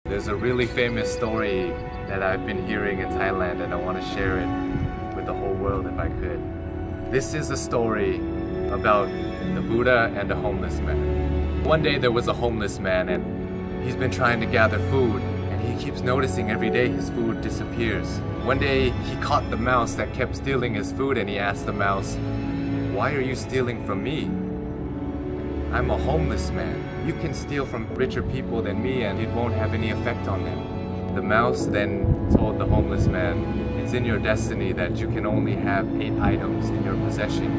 There's a really famous story that I've been hearing in Thailand and I want to share it with the whole world if I could. This is a story about the Buddha and a homeless man. One day there was a homeless man and he's been trying to gather food and he keeps noticing every day his food disappears. One day he caught the mouse that kept stealing his food and he asked the mouse, "Why are you stealing from me? I'm a homeless man. You can steal from richer people than me and it won't have any effect on them." The mouse then told the homeless man, "It's in your destiny that you can only have 8 items in your possession.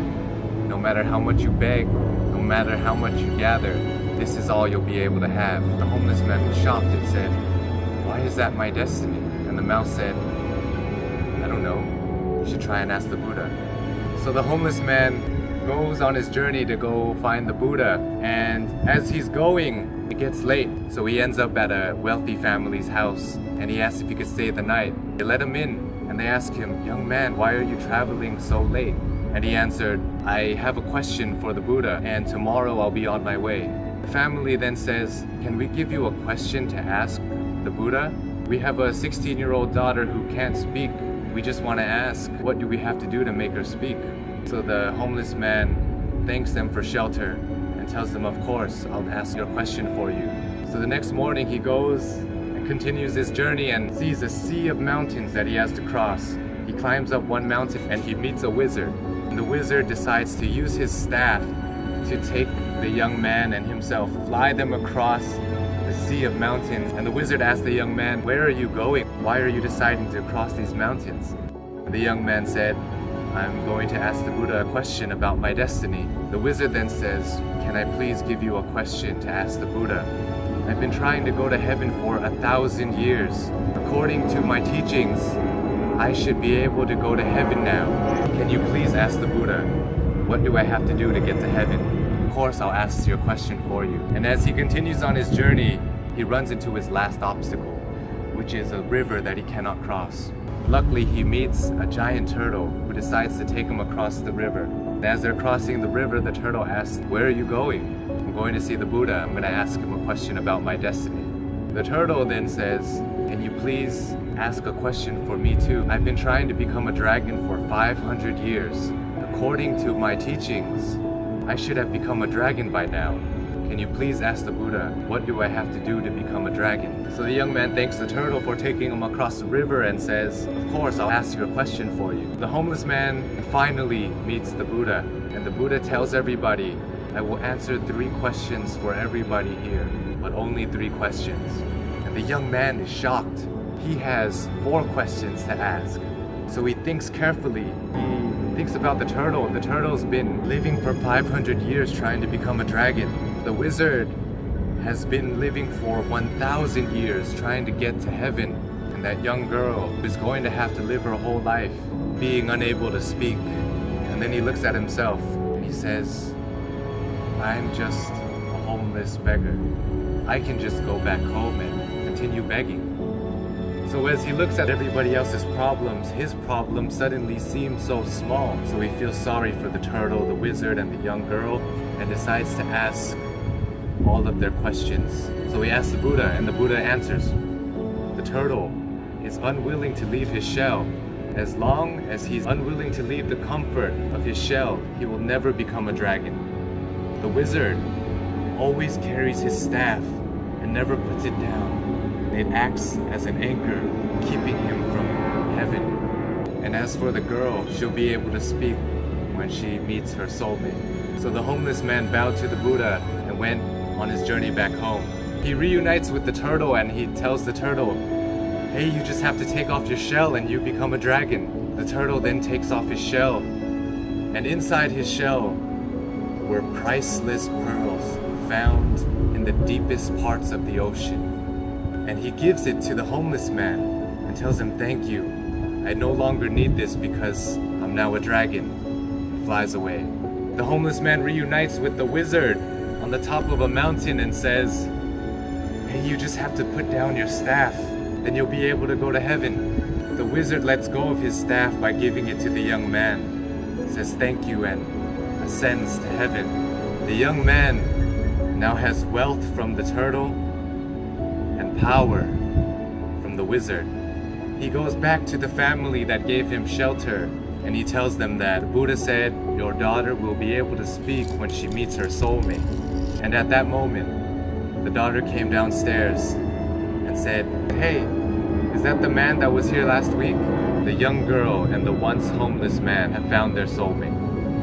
No matter how much you beg, no matter how much you gather, this is all you'll be able to have." The homeless man was shocked and said, "Why is that my destiny?" And the mouse said, "I don't know. You should try and ask the Buddha." So the homeless man goes on his journey to go find the Buddha, and as he's going, it gets late, so he ends up at a wealthy family's house and he asks if he could stay the night. They let him in and they ask him, "Young man, why are you traveling so late?" And he answered, "I have a question for the Buddha and tomorrow I'll be on my way." The family then says, "Can we give you a question to ask the Buddha? We have a 16-year-old daughter who can't speak. We just want to ask, what do we have to do to make her speak?" So the homeless man thanks them for shelter and tells them, "Of course, I'll ask your question for you." So the next morning he goes and continues his journey and sees a sea of mountains that he has to cross. He climbs up one mountain and he meets a wizard. And the wizard decides to use his staff to take the young man and himself, fly them across the sea of mountains. And the wizard asks the young man, "Where are you going? Why are you deciding to cross these mountains?" And the young man said, "I'm going to ask the Buddha a question about my destiny." The wizard then says, "Can I please give you a question to ask the Buddha? I've been trying to go to heaven for 1,000 years. According to my teachings, I should be able to go to heaven now. Can you please ask the Buddha, what do I have to do to get to heaven?" "Of course, I'll ask your question for you." And as he continues on his journey, he runs into his last obstacle, which is a river that he cannot cross. Luckily, he meets a giant turtle who decides to take him across the river. And as they're crossing the river, the turtle asks, "Where are you going?" "I'm going to see the Buddha. I'm going to ask him a question about my destiny." The turtle then says, "Can you please ask a question for me too? I've been trying to become a dragon for 500 years. According to my teachings, I should have become a dragon by now. Can you please ask the Buddha, what do I have to do to become a dragon?" So the young man thanks the turtle for taking him across the river and says, "Of course, I'll ask your question for you." The homeless man finally meets the Buddha, and the Buddha tells everybody, "I will answer 3 questions for everybody here, but only 3 questions." And the young man is shocked. He has 4 questions to ask. So he thinks carefully. He thinks about the turtle. The turtle's been living for 500 years trying to become a dragon. The wizard has been living for 1,000 years trying to get to heaven. And that young girl is going to have to live her whole life being unable to speak. And then he looks at himself and he says, "I'm just a homeless beggar. I can just go back home and continue begging." So as he looks at everybody else's problems, his problem suddenly seems so small. So he feels sorry for the turtle, the wizard, and the young girl, and decides to ask all of their questions. So he asks the Buddha, and the Buddha answers. The turtle is unwilling to leave his shell. As long as he's unwilling to leave the comfort of his shell, he will never become a dragon. The wizard always carries his staff and never puts it down. It acts as an anchor, keeping him from heaven. And as for the girl, she'll be able to speak when she meets her soulmate. So the homeless man bowed to the Buddha and went on his journey back home. He reunites with the turtle and he tells the turtle, "Hey, you just have to take off your shell and you become a dragon." The turtle then takes off his shell, and inside his shell were priceless pearls found in the deepest parts of the ocean. And he gives it to the homeless man and tells him, "Thank you. I no longer need this because I'm now a dragon." He flies away. The homeless man reunites with the wizard on the top of a mountain and says, "Hey, you just have to put down your staff, then you'll be able to go to heaven." The wizard lets go of his staff by giving it to the young man, says thank you, and ascends to heaven. The young man now has wealth from the turtle and power from the wizard. He goes back to the family that gave him shelter, and he tells them that Buddha said, your daughter will be able to speak when she meets her soulmate. And at that moment, the daughter came downstairs and said, hey, is that the man that was here last week? The young girl and the once homeless man have found their soulmate.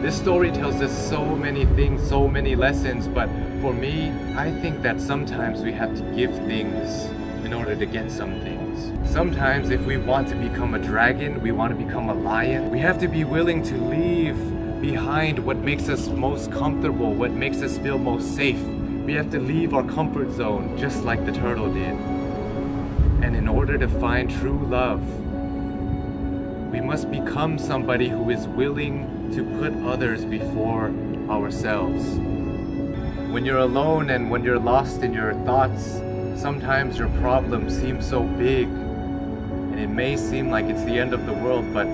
This story tells us so many things, so many lessons, but for me, I think that sometimes we have to give things in order to get some things. Sometimes if we want to become a dragon, we want to become a lion, we have to be willing to leave behind what makes us most comfortable, what makes us feel most safe. We have to leave our comfort zone just like the turtle did. And in order to find true love, we must become somebody who is willing to put others before ourselves. When you're alone and when you're lost in your thoughts, sometimes your problem seems so big and it may seem like it's the end of the world, but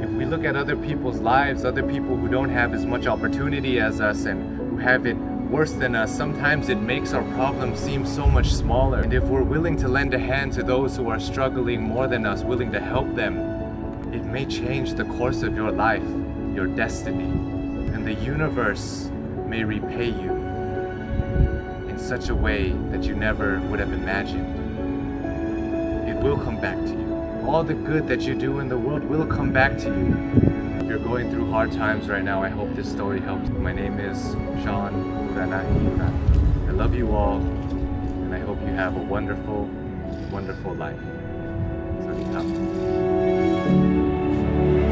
if we look at other people's lives, other people who don't have as much opportunity as us and who have it worse than us, sometimes it makes our problem seem so much smaller. And if we're willing to lend a hand to those who are struggling more than us, willing to help them, it may change the course of your life, your destiny, and the universe may repay you in such a way that you never would have imagined. It will come back to you. All the good that you do in the world will come back to you. If you're going through hard times right now, I hope this story helps. My name is Sean Uranahi. I love you all, and I hope you have a wonderful, wonderful life. สวัสดีครับ